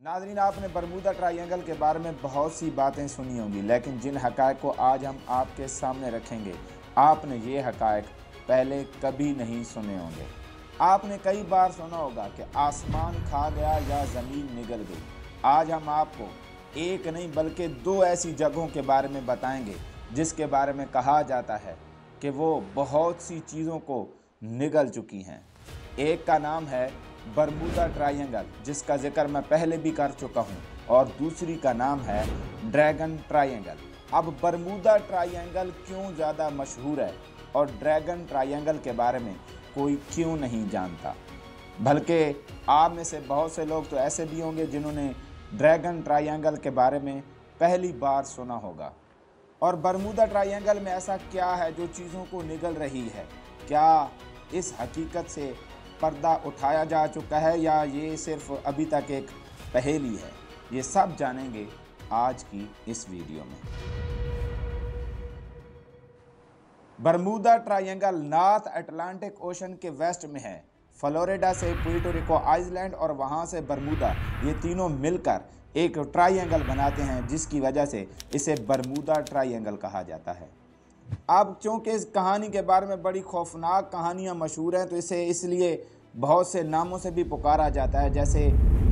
नाज़रीन, आपने Bermuda triangle के बारे में बहुत सी बातें सुनी होंगी, लेकिन जिन हक़ाइक़ को आज हम आपके सामने रखेंगे, आपने ये हक़ाइक़ पहले कभी नहीं सुने होंगे। आपने कई बार सुना होगा कि आसमान खा गया या ज़मीन निगल गई। आज हम आपको एक नहीं बल्कि दो ऐसी जगहों के बारे में बताएंगे जिसके बारे में कहा जाता है कि वो बहुत सी चीज़ों को निगल चुकी हैं। एक का नाम है बरमूदा ट्रायंगल, जिसका जिक्र मैं पहले भी कर चुका हूं, और दूसरी का नाम है ड्रैगन ट्रायंगल। अब बरमूदा ट्रायंगल क्यों ज़्यादा मशहूर है और ड्रैगन ट्रायंगल के बारे में कोई क्यों नहीं जानता? बल्कि आप में से बहुत से लोग तो ऐसे भी होंगे जिन्होंने ड्रैगन ट्रायंगल के बारे में पहली बार सुना होगा। और बरमूदा ट्रायंगल में ऐसा क्या है जो चीज़ों को निगल रही है? क्या इस हकीकत से पर्दा उठाया जा चुका है या ये सिर्फ अभी तक एक पहेली है? ये सब जानेंगे आज की इस वीडियो में। Bermuda triangle north Atlantic ocean के वेस्ट में है। फ्लोरिडा से पुर्टो रिको आइलैंड और वहाँ से बरमूदा, ये तीनों मिलकर एक ट्रायंगल बनाते हैं, जिसकी वजह से इसे बरमूदा ट्रायंगल कहा जाता है। अब चूँकि इस कहानी के बारे में बड़ी खौफनाक कहानियाँ मशहूर हैं, तो इसे इसलिए बहुत से नामों से भी पुकारा जाता है, जैसे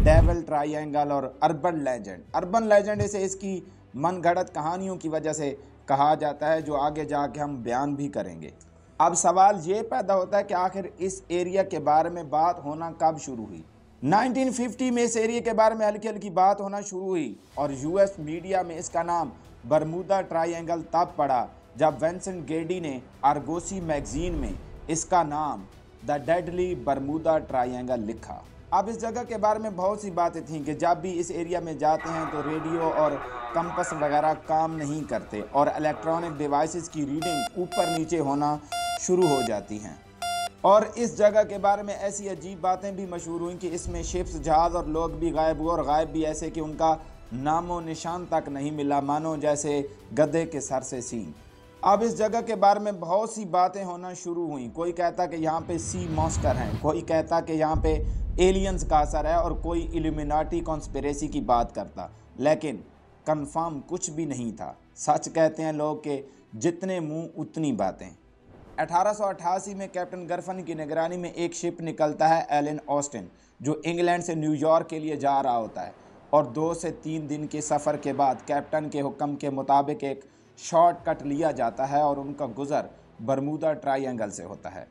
डेविल ट्रायंगल और अर्बन लेजेंड। अर्बन लेजेंड इसे इसकी मनगढ़ंत कहानियों की वजह से कहा जाता है, जो आगे जाके हम बयान भी करेंगे। अब सवाल ये पैदा होता है कि आखिर इस एरिया के बारे में बात होना कब शुरू हुई? 1950 में इस एरिया के बारे में हल्की हल्की बात होना शुरू हुई और यूएस मीडिया में इसका नाम बरमूदा ट्रायंगल तब पड़ा जब विंसेंट गेडी ने आर्गोसी मैगजीन में इसका नाम द डेडली बरमूदा ट्रायंगल लिखा। अब इस जगह के बारे में बहुत सी बातें थीं कि जब भी इस एरिया में जाते हैं तो रेडियो और कंपस वगैरह काम नहीं करते और इलेक्ट्रॉनिक डिवाइसेस की रीडिंग ऊपर नीचे होना शुरू हो जाती हैं। और इस जगह के बारे में ऐसी अजीब बातें भी मशहूर हुई कि इसमें शिप्स, जहाज़ और लोग भी गायब हुए, और गायब भी ऐसे कि उनका नामो निशान तक नहीं मिला, मानो जैसे गधे के सर से सींग। अब इस जगह के बारे में बहुत सी बातें होना शुरू हुई। कोई कहता कि यहाँ पे सी मॉन्स्टर हैं, कोई कहता कि यहाँ पे एलियंस का असर है, और कोई इल्यूमिनाटी कॉन्स्पिरेसी की बात करता, लेकिन कंफर्म कुछ भी नहीं था। सच कहते हैं लोग कि जितने मुंह उतनी बातें। 1888 में कैप्टन गरफन की निगरानी में एक शिप निकलता है एलन ऑस्टिन, जो इंग्लैंड से न्यूयॉर्क के लिए जा रहा होता है, और 2 से 3 दिन के सफ़र के बाद कैप्टन के हुक्म के मुताबिक एक शॉर्टकट लिया जाता है और उनका गुज़र बरमूदा ट्रायंगल से होता है।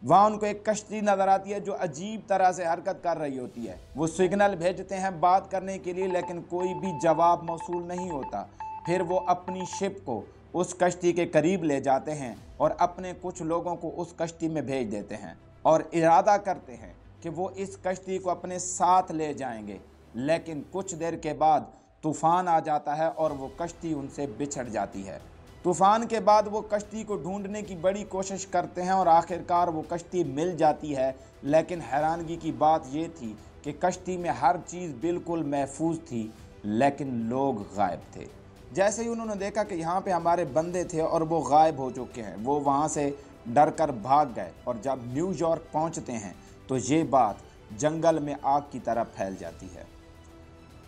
वहाँ उनको एक कश्ती नज़र आती है जो अजीब तरह से हरकत कर रही होती है। वो सिग्नल भेजते हैं बात करने के लिए, लेकिन कोई भी जवाब मौसूल नहीं होता। फिर वो अपनी शिप को उस कश्ती के करीब ले जाते हैं और अपने कुछ लोगों को उस कश्ती में भेज देते हैं और इरादा करते हैं कि वो इस कश्ती को अपने साथ ले जाएंगे। लेकिन कुछ देर के बाद तूफ़ान आ जाता है और वो कश्ती उनसे बिछड़ जाती है। तूफ़ान के बाद वो कश्ती को ढूंढने की बड़ी कोशिश करते हैं और आखिरकार वो कश्ती मिल जाती है। लेकिन हैरानगी की बात ये थी कि कश्ती में हर चीज़ बिल्कुल महफूज थी, लेकिन लोग गायब थे। जैसे ही उन्होंने देखा कि यहाँ पे हमारे बंदे थे और वो गायब हो चुके हैं, वो वहाँ से डर कर भाग गए। और जब न्यूयॉर्क पहुँचते हैं तो ये बात जंगल में आग की तरह फैल जाती है।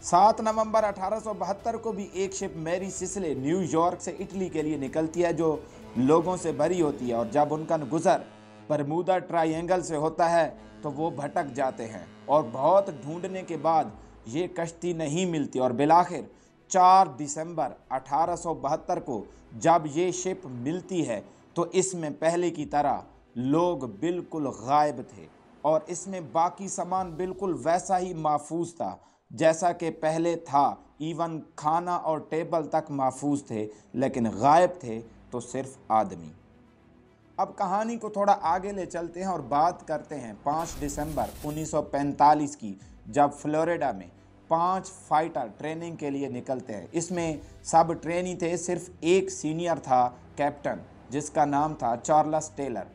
7 नवंबर 1872 को भी एक शिप मैरी सिसले न्यूयॉर्क से इटली के लिए निकलती है, जो लोगों से भरी होती है। और जब उनका गुजर बरमूदा ट्रायंगल से होता है तो वो भटक जाते हैं और बहुत ढूंढने के बाद ये कश्ती नहीं मिलती। और बिलाखिर 4 दिसंबर 1872 को जब ये शिप मिलती है तो इसमें पहले की तरह लोग बिल्कुल गायब थे और इसमें बाकी सामान बिल्कुल वैसा ही महफूज था जैसा कि पहले था। इवन खाना और टेबल तक महफूज थे, लेकिन गायब थे तो सिर्फ आदमी। अब कहानी को थोड़ा आगे ले चलते हैं और बात करते हैं 5 दिसंबर 1945 की, जब फ्लोरिडा में 5 फाइटर ट्रेनिंग के लिए निकलते हैं। इसमें सब ट्रेनी थे, सिर्फ एक सीनियर था कैप्टन, जिसका नाम था चार्ल्स टेलर।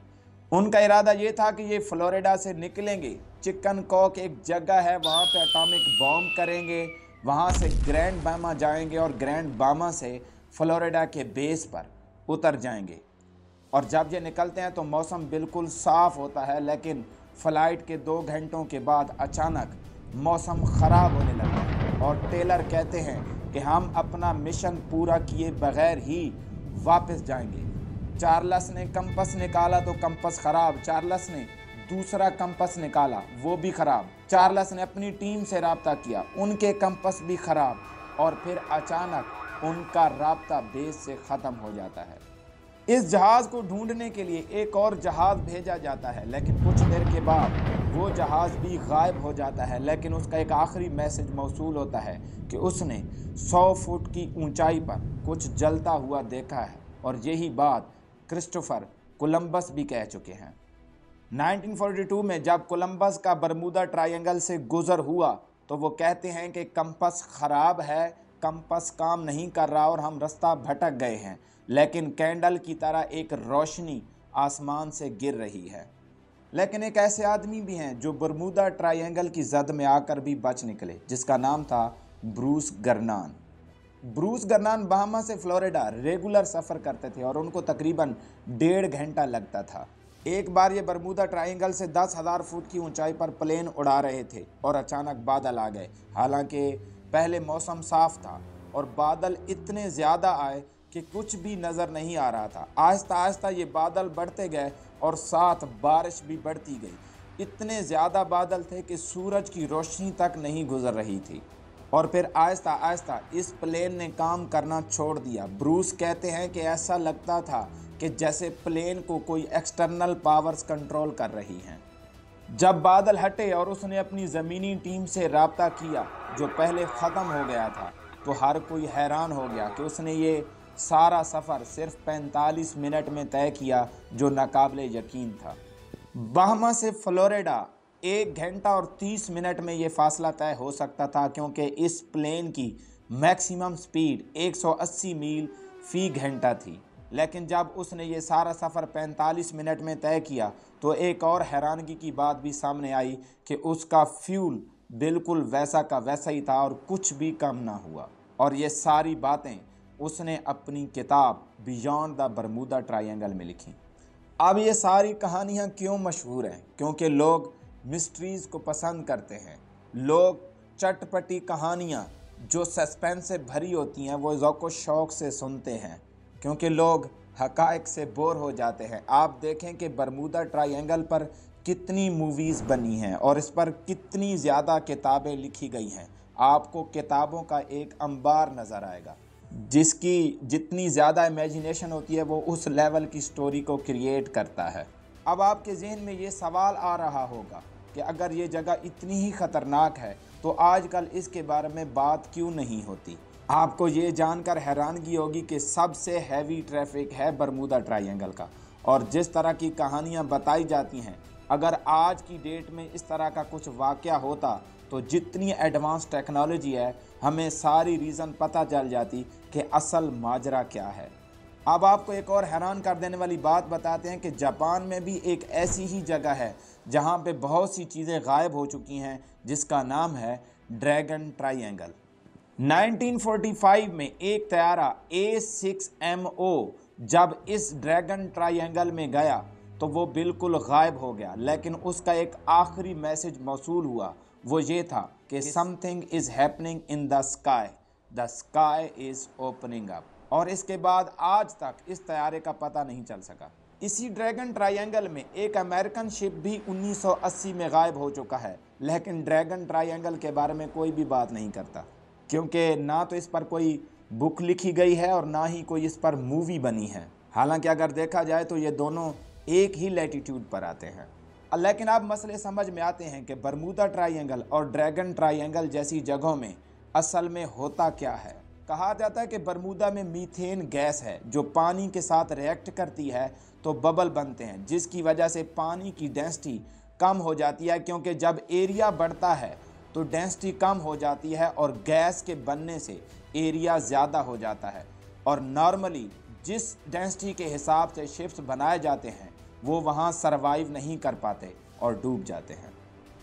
उनका इरादा ये था कि ये फ्लोरिडा से निकलेंगे, चिकन कॉक एक जगह है, वहाँ पे एटॉमिक बॉम्ब करेंगे, वहाँ से ग्रैंड बामा जाएंगे और ग्रैंड बामा से फ्लोरिडा के बेस पर उतर जाएंगे। और जब ये निकलते हैं तो मौसम बिल्कुल साफ़ होता है, लेकिन फ़्लाइट के 2 घंटों के बाद अचानक मौसम ख़राब होने लगा है और टेलर कहते हैं कि हम अपना मिशन पूरा किए बगैर ही वापस जाएंगे। चार्ल्स ने कंपस निकाला तो कंपस ख़राब। चार्ल्स ने दूसरा कंपस निकाला, वो भी ख़राब। चार्ल्स ने अपनी टीम से राब्ता किया, उनके कंपस भी ख़राब। और फिर अचानक उनका राब्ता बेस से ख़त्म हो जाता है। इस जहाज़ को ढूंढने के लिए एक और जहाज़ भेजा जाता है, लेकिन कुछ देर के बाद वो जहाज़ भी गायब हो जाता है। लेकिन उसका एक आखिरी मैसेज मौसूल होता है कि उसने 100 फुट की ऊंचाई पर कुछ जलता हुआ देखा है। और यही बात क्रिस्टोफर कोलंबस भी कह चुके हैं। 1942 में जब कोलंबस का बरमूदा ट्रायंगल से गुजर हुआ तो वो कहते हैं कि कंपस ख़राब है, कंपस काम नहीं कर रहा और हम रास्ता भटक गए हैं। लेकिन कैंडल की तरह एक रोशनी आसमान से गिर रही है। लेकिन एक ऐसे आदमी भी हैं जो बरमूदा ट्रायंगल की जद में आकर भी बच निकले, जिसका नाम था ब्रूस गर्नान। ब्रूस गर्नान बहामा से फ्लोरिडा रेगुलर सफ़र करते थे और उनको तकरीबन 1.5 घंटा लगता था। एक बार ये बरमूदा ट्रायंगल से 10,000 फुट की ऊंचाई पर प्लेन उड़ा रहे थे और अचानक बादल आ गए। हालांकि पहले मौसम साफ था और बादल इतने ज़्यादा आए कि कुछ भी नज़र नहीं आ रहा था। आहिस्ता आहिस्ता ये बादल बढ़ते गए और साथ बारिश भी बढ़ती गई। इतने ज़्यादा बादल थे कि सूरज की रोशनी तक नहीं गुजर रही थी। और फिर आहिस्ता आहिस्ता इस प्लेन ने काम करना छोड़ दिया। ब्रूस कहते हैं कि ऐसा लगता था कि जैसे प्लेन को कोई एक्सटर्नल पावर्स कंट्रोल कर रही हैं। जब बादल हटे और उसने अपनी ज़मीनी टीम से राब्ता किया जो पहले ख़त्म हो गया था, तो हर कोई हैरान हो गया कि उसने ये सारा सफ़र सिर्फ 45 मिनट में तय किया, जो नाकाबिले यकीन था। बहामा से फ्लोरिडा 1 घंटा और 30 मिनट में ये फ़ासला तय हो सकता था, क्योंकि इस प्लेन की मैक्सिमम स्पीड 180 मील फ़ी घंटा थी। लेकिन जब उसने ये सारा सफ़र 45 मिनट में तय किया तो एक और हैरानगी की बात भी सामने आई कि उसका फ्यूल बिल्कुल वैसा का वैसा ही था और कुछ भी कम ना हुआ। और ये सारी बातें उसने अपनी किताब बियॉन्ड द बरमूदा ट्रायंगल में लिखी। अब ये सारी कहानियाँ क्यों मशहूर हैं? क्योंकि लोग मिस्ट्रीज़ को पसंद करते हैं। लोग चटपटी कहानियाँ जो सस्पेंस से भरी होती हैं वो ज़ौक़ शौक़ से सुनते हैं, क्योंकि लोग हक़ाइक़ से बोर हो जाते हैं। आप देखें कि बरमूदा ट्रायंगल पर कितनी मूवीज़ बनी हैं और इस पर कितनी ज़्यादा किताबें लिखी गई हैं। आपको किताबों का एक अंबार नज़र आएगा। जिसकी जितनी ज़्यादा इमेजिनेशन होती है वो उस लेवल की स्टोरी को क्रिएट करता है। अब आपके जहन में ये सवाल आ रहा होगा कि अगर ये जगह इतनी ही ख़तरनाक है तो आजकल इसके बारे में बात क्यों नहीं होती। आपको ये जानकर हैरानगी होगी कि सबसे हैवी ट्रैफिक है बरमूदा ट्रायंगल का, और जिस तरह की कहानियाँ बताई जाती हैं, अगर आज की डेट में इस तरह का कुछ वाक़या होता तो जितनी एडवांस टेक्नोलॉजी है, हमें सारी रीज़न पता चल जाती कि असल माजरा क्या है। अब आपको एक और हैरान कर देने वाली बात बताते हैं कि जापान में भी एक ऐसी ही जगह है जहां पे बहुत सी चीज़ें गायब हो चुकी हैं, जिसका नाम है ड्रैगन ट्रायंगल। 1945 में एक तैयारा A6MO जब इस ड्रैगन ट्रायंगल में गया तो वो बिल्कुल गायब हो गया, लेकिन उसका एक आखिरी मैसेज मौसूल हुआ। वो ये था कि something is happening in the sky is opening up. और इसके बाद आज तक इस तैयारे का पता नहीं चल सका। इसी ड्रैगन ट्रायंगल में एक अमेरिकन शिप भी 1980 में गायब हो चुका है, लेकिन ड्रैगन ट्रायंगल के बारे में कोई भी बात नहीं करता, क्योंकि ना तो इस पर कोई बुक लिखी गई है और ना ही कोई इस पर मूवी बनी है। हालांकि अगर देखा जाए तो ये दोनों एक ही लैटिट्यूड पर आते हैं। लेकिन अब मसले समझ में आते हैं कि बरमूदा ट्रायंगल और ड्रैगन ट्रायंगल जैसी जगहों में असल में होता क्या है। कहा जाता है कि बरमूदा में मीथेन गैस है जो पानी के साथ रिएक्ट करती है तो बबल बनते हैं, जिसकी वजह से पानी की डेंसिटी कम हो जाती है, क्योंकि जब एरिया बढ़ता है तो डेंसिटी कम हो जाती है और गैस के बनने से एरिया ज़्यादा हो जाता है। और नॉर्मली जिस डेंसिटी के हिसाब से शिप्स बनाए जाते हैं वो वहाँ सरवाइव नहीं कर पाते और डूब जाते हैं।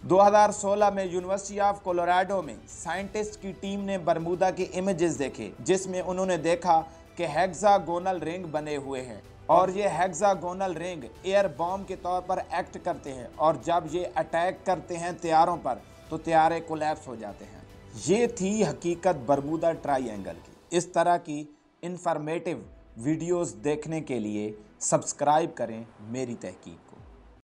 2016 में यूनिवर्सिटी ऑफ कोलोराडो में साइंटिस्ट की टीम ने बरमूदा के इमेजेस देखे, जिसमें उन्होंने देखा कि हेक्सागोनल रिंग बने हुए हैं और ये हेक्सागोनल रिंग एयर बॉम्ब के तौर पर एक्ट करते हैं, और जब ये अटैक करते हैं तैयारों पर तो त्यारे कोलैप्स हो जाते हैं। ये थी हकीकत बरमूदा ट्रायंगल की। इस तरह की इंफॉर्मेटिव वीडियोस देखने के लिए सब्सक्राइब करें मेरी तहकीक को।